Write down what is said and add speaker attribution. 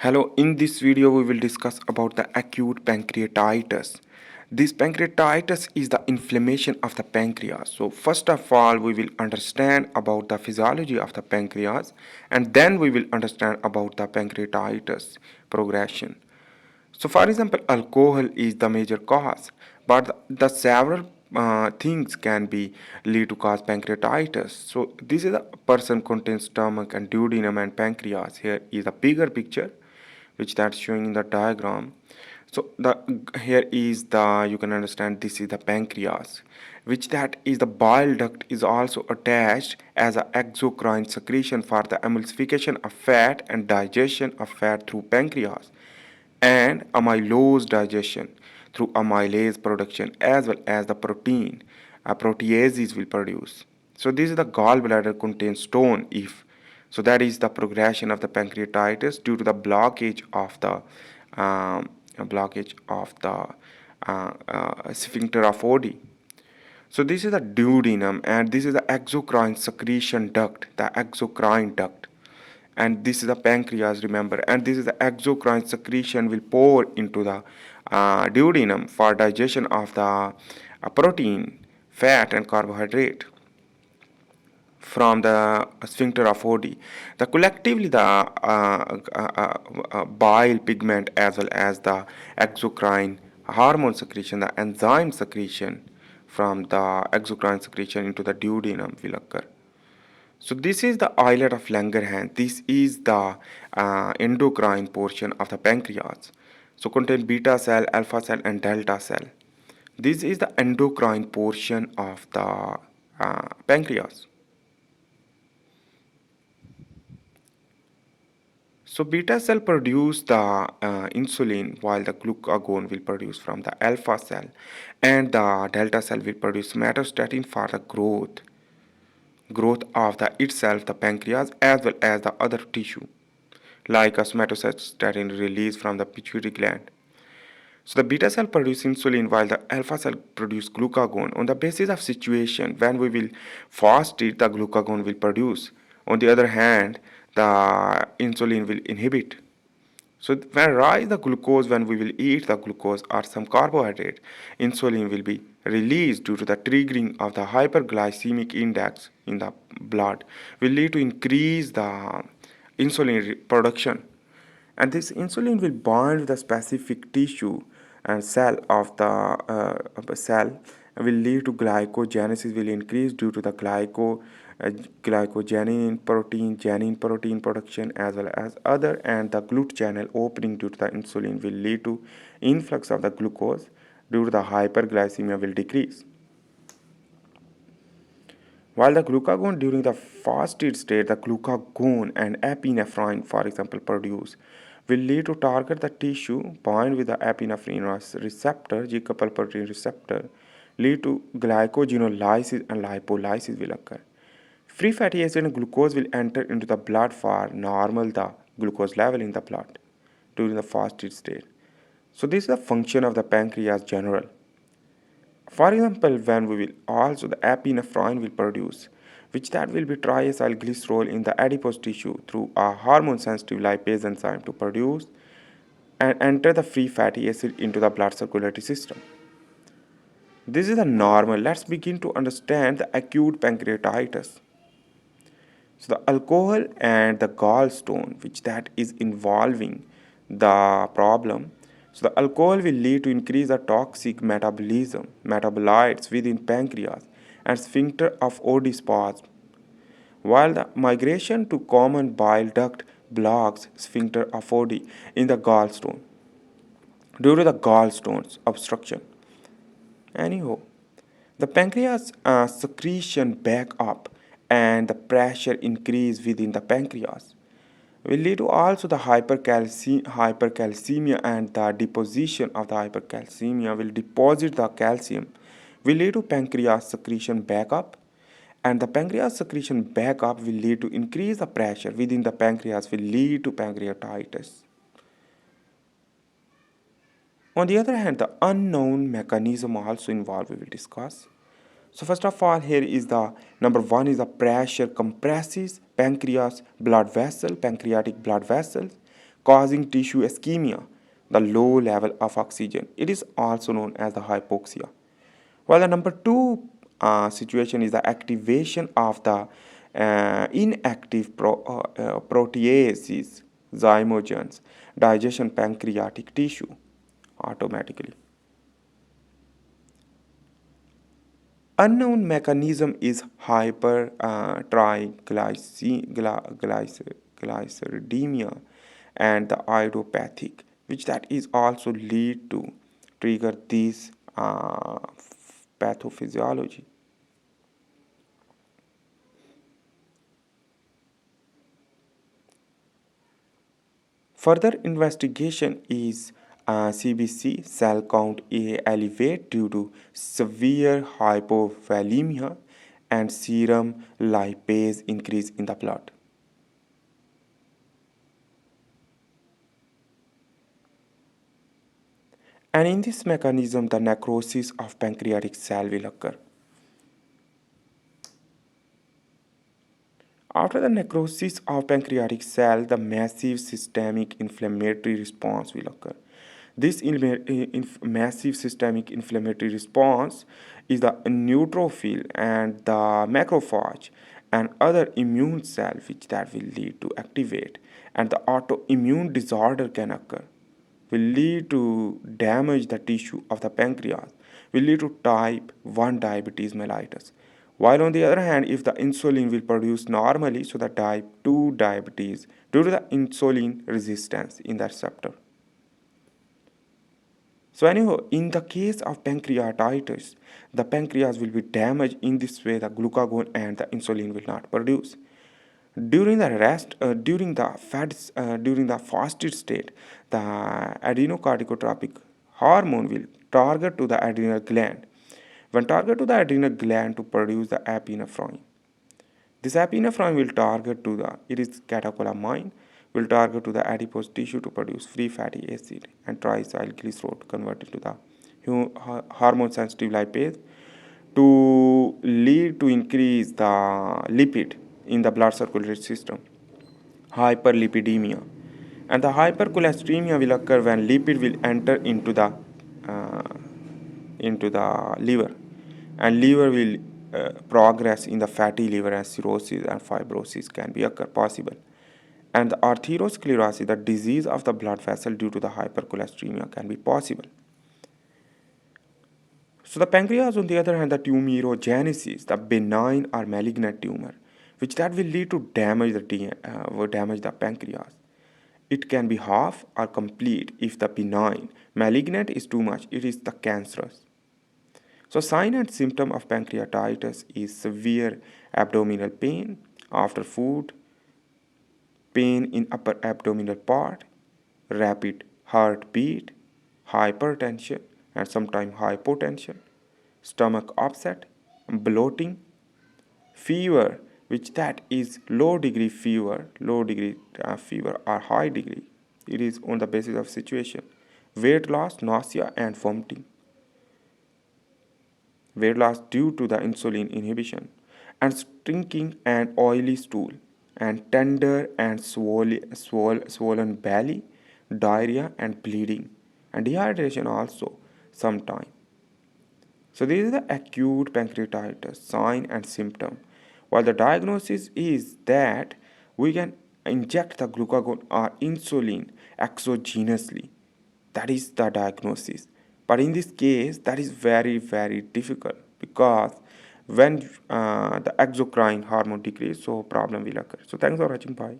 Speaker 1: Hello, in this video we will discuss about the acute pancreatitis. This pancreatitis is the inflammation of the pancreas. So first of all we will understand about the physiology of the pancreas and then we will understand about the pancreatitis progression. So for example, alcohol is the major cause, but the several things can be lead to cause pancreatitis. So this is a person contains stomach and duodenum and pancreas. Here is a bigger picture which that's showing in the diagram. So the here is the you can understand this is the pancreas, which that is the bile duct is also attached as a exocrine secretion for the emulsification of fat and digestion of fat through pancreas, and amylose digestion through amylase production as well as the protein proteases will produce. So this is the gallbladder contains stone if so that is the progression of the pancreatitis due to the blockage of the sphincter of Oddi. So this is the duodenum and this is the exocrine secretion duct, the exocrine duct. And this is the pancreas, remember, and this is the exocrine secretion will pour into the duodenum for digestion of the protein, fat and carbohydrate from the sphincter of Oddi. The collectively the bile pigment as well as the exocrine hormone secretion, the enzyme secretion from the exocrine secretion into the duodenum will occur. So this is the islet of Langerhans. This is the endocrine portion of the pancreas. So contain beta cell, alpha cell and delta cell. This is the endocrine portion of the pancreas. So beta cell produce the insulin while the glucagon will produce from the alpha cell and the delta cell will produce somatostatin for the growth of the itself the pancreas as well as the other tissue like a somatostatin released from the pituitary gland. So the beta cell produce insulin while the alpha cell produce glucagon. On the basis of situation, when we will fast eat, the glucagon will produce. On the other hand, the insulin will inhibit. So when rise the glucose, when we will eat the glucose or some carbohydrate, insulin will be released due to the triggering of the hyperglycemic index in the blood will lead to increase the insulin production, and this insulin will bind with a specific tissue and cell of the cell will lead to glycogenesis will increase due to the glycogenin protein production as well as other, and the glut channel opening due to the insulin will lead to influx of the glucose due to the hyperglycemia will decrease. While the glucagon during the fasted state, the glucagon and epinephrine, for example, produce will lead to target the tissue, bind with the epinephrine receptor, G-coupled protein receptor, lead to glycogenolysis and lipolysis will occur. Free fatty acid and glucose will enter into the blood for normal the glucose level in the blood during the fasted state. So this is the function of the pancreas general. For example, when we will also the epinephrine will produce, which that will be triacylglycerol in the adipose tissue through a hormone-sensitive lipase enzyme to produce and enter the free fatty acid into the blood circulatory system. This is the normal. Let's begin to understand the acute pancreatitis. So the alcohol and the gallstone, which that is involving the problem. So the alcohol will lead to increase the toxic metabolites within pancreas and sphincter of Oddi spasm, while the migration to common bile duct blocks sphincter of Oddi in the gallstone due to the gallstone's obstruction. Anyhow, the pancreas secretion back up and the pressure increase within the pancreas will lead to also the hypercalcemia, and the deposition of the hypercalcemia will deposit the calcium will lead to pancreas secretion back up, and the pancreas secretion back up will lead to increase the pressure within the pancreas will lead to pancreatitis. On the other hand, the unknown mechanism also involved we will discuss. So first of all, here is the number one is the pressure compresses pancreas blood vessel, pancreatic blood vessels, causing tissue ischemia, the low level of oxygen. It is also known as the hypoxia. While the number two situation is the activation of the inactive proteases, zymogens, digestion pancreatic tissue automatically. Unknown mechanism is hypertriglyceridemia and the idiopathic, which that is also lead to trigger this pathophysiology. Further investigation is CBC cell count elevate due to severe hypovolemia and serum lipase increase in the blood. And in this mechanism, the necrosis of pancreatic cell will occur. After the necrosis of pancreatic cell, the massive systemic inflammatory response will occur. This massive systemic inflammatory response is the neutrophil and the macrophage and other immune cell which that will lead to activate, and the autoimmune disorder can occur, will lead to damage the tissue of the pancreas, will lead to type 1 diabetes mellitus. While on the other hand, if the insulin will produce normally, so the type 2 diabetes due to the insulin resistance in the receptor. So anyhow, in the case of pancreatitis, the pancreas will be damaged in this way, the glucagon and the insulin will not produce. During the rest, during the fasted state, the adrenocorticotropic hormone will target to the adrenal gland. When target to the adrenal gland to produce the epinephrine. This epinephrine will target to the, it is catecholamine, will target to the adipose tissue to produce free fatty acid and triacylglycerol to convert it to the hormone sensitive lipase to lead to increase the lipid in the blood circulatory system, hyperlipidemia. And the hypercholesteremia will occur when lipid will enter uh, into the liver, and liver will progress in the fatty liver, and cirrhosis and fibrosis can be occur possible. And the atherosclerosis, the disease of the blood vessel due to the hypercholesteremia, can be possible. So the pancreas, on the other hand, the tumorigenesis, the benign or malignant tumor, which that will lead to damage the pancreas. It can be half or complete if the benign. Malignant is too much, it is the cancerous. So sign and symptom of pancreatitis is severe abdominal pain after food, pain in upper abdominal part, rapid heartbeat, hypertension and sometimes hypotension, stomach upset, bloating, fever, which that is low degree fever or high degree. It is on the basis of situation. Weight loss, nausea and vomiting. Weight loss due to the insulin inhibition, and stinking and oily stool, and tender and swollen belly, diarrhea and bleeding, and dehydration also sometime. So this is the acute pancreatitis sign and symptom. While the diagnosis is that we can inject the glucagon or insulin exogenously. That is the diagnosis. But in this case, that is very, very difficult because when the exocrine hormone decrease, so problem will occur. So thanks for watching. Bye.